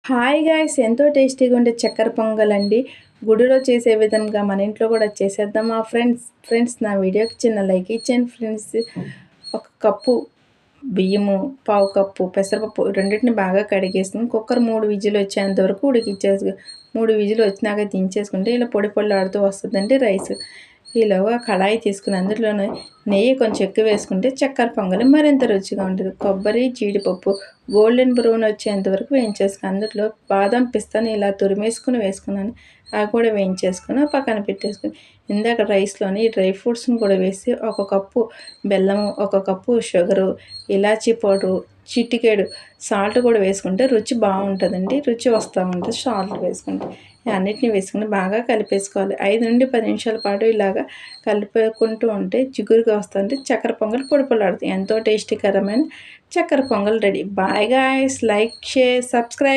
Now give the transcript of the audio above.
Hi guys! ఎంతో టేస్టీగా ఉండే చక్కెర పొంగలండి. గుడిలో చేసే విధంగా మన ఇంట్లో కూడా చేసేద్దామా ఫ్రెండ్స్ నా వీడియోకి చిన్న లైక్ ఇచ్చేయండి ఫ్రెండ్స్. ఒక కప్పు బియ్యము, పావు కప్పు పెసరపప్పు రెండింటిని బాగా కడిగేసుకుని కుక్కర్ 3 విజిల్ వచ్చేంత వరకు ఉడికిచ్చేసి 3 విజిల్ వచ్చినాక దించేసుకుంటే ఇలా పొడి పొడిలాడుతూ వస్తుందండి రైస్. ఈలోగా కళాయి తీసుకుని అందులోనే నెయ్యి కొంచెం ఎక్కువ వేసుకుంటే చక్కెర పొంగలి మరింత రుచిగా ఉంటుంది. కొబ్బరి, జీడిపప్పు గోల్డెన్ బ్రౌన్ వచ్చేంత వరకు వేయించేసుకుని అందులో బాదం, పిస్తాని ఇలా వేసుకున్నాను. అవి కూడా వేయించేసుకుని పక్కన పెట్టేసుకుని ఇందాక రైస్లోని డ్రై ఫ్రూట్స్ని కూడా వేసి ఒక కప్పు బెల్లము, ఒక కప్పు షుగరు, ఇలాచీ పౌడరు, చిటికెడు సాల్ట్ కూడా వేసుకుంటే రుచి బాగుంటుందండి. రుచి వస్తూ ఉంటుంది సాల్ట్ వేసుకుంటే. అన్నిటిని వేసుకుని బాగా కలిపేసుకోవాలి. 5 నుండి 10 నిమిషాల పాటు ఇలాగా కలిపేసుకుంటూ ఉంటే జిగురుగా వస్తుంటే చక్కెర పొంగల్ పొడిపొడిలాడుతాయి. ఎంతో టేస్టీకరమైన చక్కెర pongal ready. Bye guys! Like, share, subscribe.